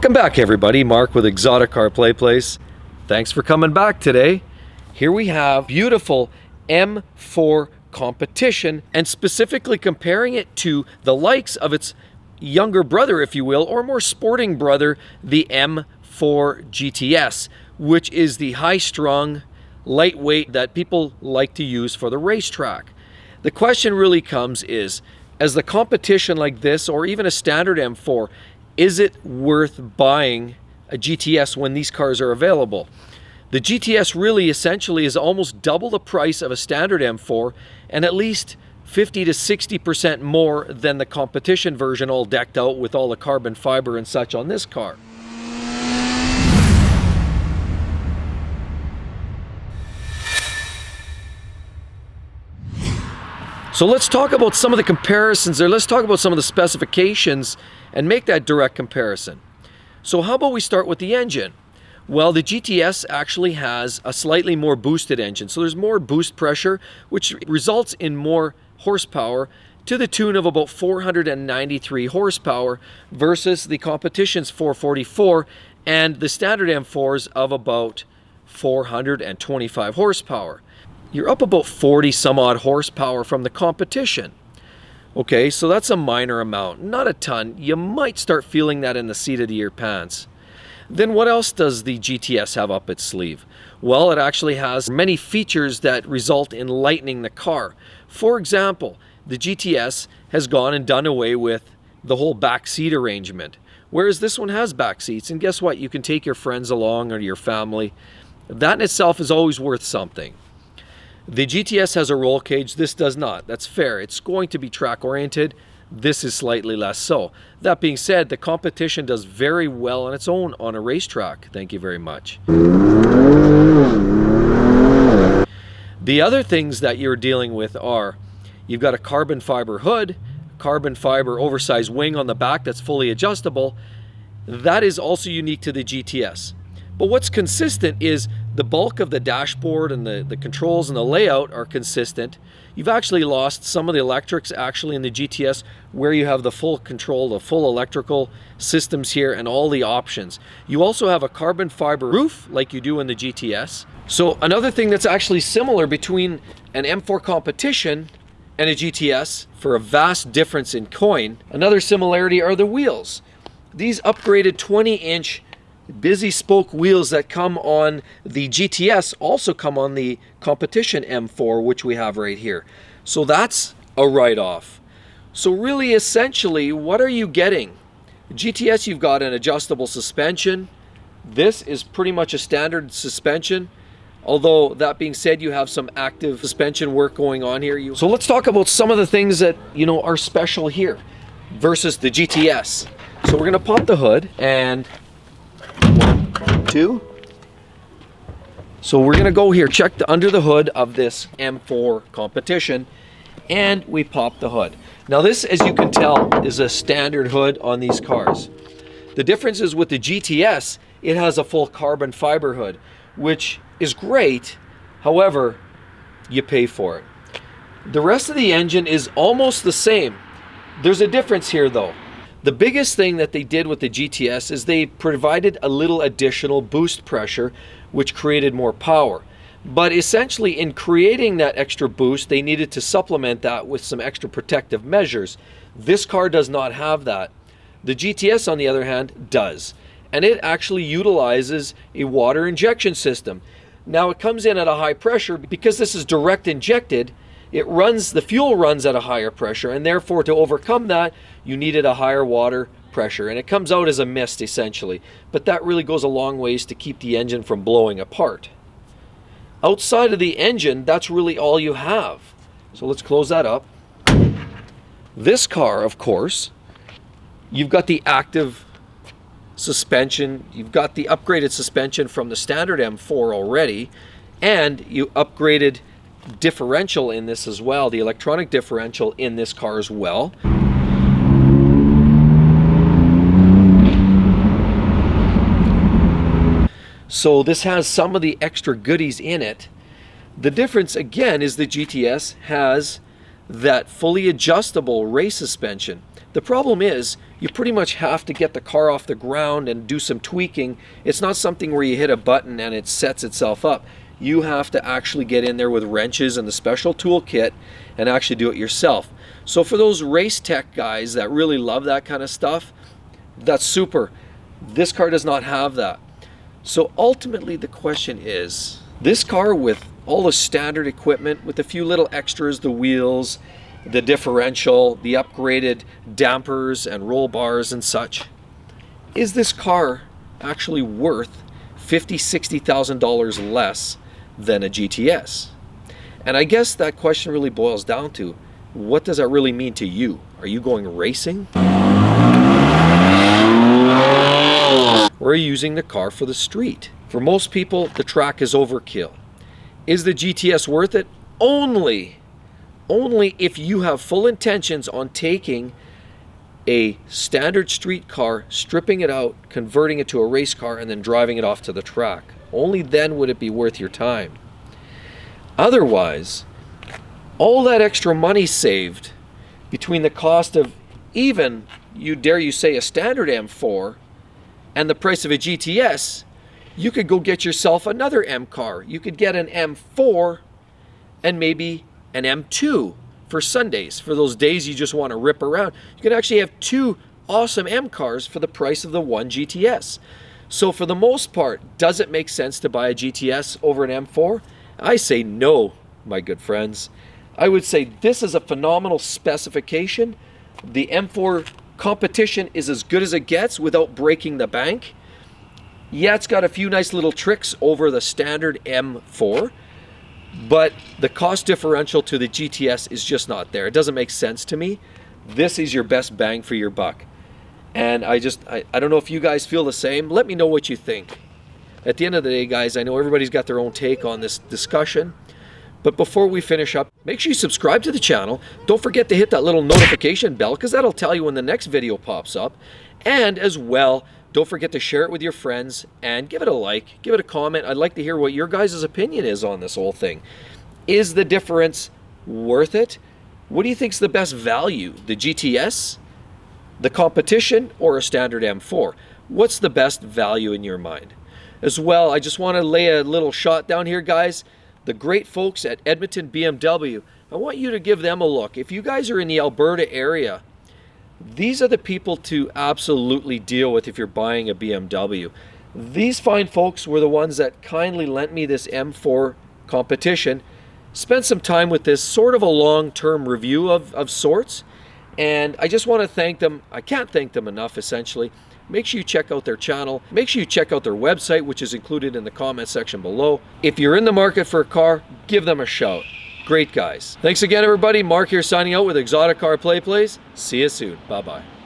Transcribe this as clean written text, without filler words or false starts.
Welcome back, everybody. Mark with exoticcarplayplace. Thanks for coming back today. Here we have beautiful M4 competition, and specifically comparing it to the likes of its younger brother, if you will, or more sporting brother, the M4 GTS, which is the high-strung, lightweight that people like to use for the racetrack. The question really comes is, as the competition like this, or even a standard M4, is it worth buying a GTS when these cars are available? The GTS really essentially is almost double the price of a standard M4 and at least 50 to 60% more than the competition version, all decked out with all the carbon fiber and such on this car. So let's talk about some of the comparisons there. Let's talk about some of the specifications and make that direct comparison. So how about we start with the engine? Well, the GTS actually has a slightly more boosted engine. So there's more boost pressure, which results in more horsepower to the tune of about 493 horsepower versus the competition's 444 and the standard M4s of about 425 horsepower. You're up about 40 some odd horsepower from the competition. Okay, so that's a minor amount, not a ton. You might start feeling that in the seat of your pants. Then what else does the GTS have up its sleeve? Well, it actually has many features that result in lightening the car. For example, the GTS has gone and done away with the whole back seat arrangement, whereas this one has back seats. And guess what? You can take your friends along or your family. That in itself is always worth something. The GTS has a roll cage. This does not. That's fair. It's going to be track oriented. This is slightly less so. That being said, the competition does very well on its own on a racetrack. Thank you very much. The other things that you're dealing with are, you've got a carbon fiber hood, carbon fiber oversized wing on the back that's fully adjustable. That is also unique to the GTS. But what's consistent is the bulk of the dashboard and the controls and the layout are consistent. You've actually lost some of the electrics actually in the GTS, where you have the full control, the full electrical systems here and all the options. You also have a carbon fiber roof like you do in the GTS. So another thing that's actually similar between an M4 competition and a GTS, for a vast difference in coin, another similarity are the wheels. These upgraded 20-inch busy spoke wheels that come on the GTS also come on the competition M4, which we have right here. So that's a write-off. So really, essentially, what are you getting? GTS, you've got an adjustable suspension. This is pretty much a standard suspension. Although, that being said, you have some active suspension work going on here. So let's talk about some of the things that, are special here versus the GTS. So we're gonna pop the hood and 1, 2. So we're gonna go here, check under the hood of this M4 competition, and we pop the hood. Now this, as you can tell, is a standard hood on these cars. The difference is with the GTS, it has a full carbon fiber hood, which is great. However, you pay for it. The rest of the engine is almost the same. There's a difference here though. The biggest thing that they did with the GTS is they provided a little additional boost pressure, which created more power. But essentially, in creating that extra boost, they needed to supplement that with some extra protective measures. This car does not have that. The GTS, on the other hand, does. And it actually utilizes a water injection system. Now, it comes in at a high pressure because this is direct injected. The fuel runs at a higher pressure, and therefore to overcome that, you needed a higher water pressure, and it comes out as a mist essentially. But that really goes a long ways to keep the engine from blowing apart. Outside of the engine, that's really all you have. So let's close that up. This car, of course, you've got the active suspension, you've got the upgraded suspension from the standard M4 already, and you upgraded differential in this as well, the electronic differential in this car as well. So this has some of the extra goodies in it. The difference again is the GTS has that fully adjustable race suspension. The problem is you pretty much have to get the car off the ground and do some tweaking. It's not something where you hit a button and it sets itself up. You have to actually get in there with wrenches and the special toolkit and actually do it yourself. So for those race tech guys that really love that kind of stuff, that's super. This car does not have that. So ultimately the question is, this car with all the standard equipment, with a few little extras, the wheels, the differential, the upgraded dampers and roll bars and such, is this car actually worth $50,000, $60,000 less than a GTS? And I guess that question really boils down to, what does that really mean to you? Are you going racing? Or are you using the car for the street? For most people, the track is overkill. Is the GTS worth it? Only if you have full intentions on taking a standard street car, stripping it out, converting it to a race car, and then driving it off to the track. Only then would it be worth your time. Otherwise, all that extra money saved between the cost of even, you say, a standard M4 and the price of a GTS, you could go get yourself another M car. You could get an M4 and maybe an M2 for Sundays, for those days you just want to rip around. You can actually have two awesome M cars for the price of the one GTS. So for the most part, does it make sense to buy a GTS over an M4? I say no, my good friends. I would say this is a phenomenal specification. The M4 competition is as good as it gets without breaking the bank. Yeah, it's got a few nice little tricks over the standard M4, but the cost differential to the GTS is just not there. It doesn't make sense to me. This is your best bang for your buck. And I don't know if you guys feel the same. Let me know what you think. At the end of the day, guys, I know everybody's got their own take on this discussion. But before we finish up, make sure you subscribe to the channel. Don't forget to hit that little notification bell, because that'll tell you when the next video pops up. And as well, don't forget to share it with your friends and give it a like, give it a comment. I'd like to hear what your guys' opinion is on this whole thing. Is the difference worth it? What do you think is the best value? The GTS, the competition, or a standard M4? What's the best value in your mind? As well, I just want to lay a little shot down here, guys. The great folks at Edmonton BMW, I want you to give them a look. If you guys are in the Alberta area, these are the people to absolutely deal with if you're buying a BMW. These fine folks were the ones that kindly lent me this M4 competition. Spent some time with this, sort of a long-term review of sorts. And I just want to thank them. I can't thank them enough, essentially. Make sure you check out their channel. Make sure you check out their website, which is included in the comment section below. If you're in the market for a car, give them a shout. Great guys. Thanks again, everybody. Mark here signing out with Exotic Car Play Place. See you soon. Bye-bye.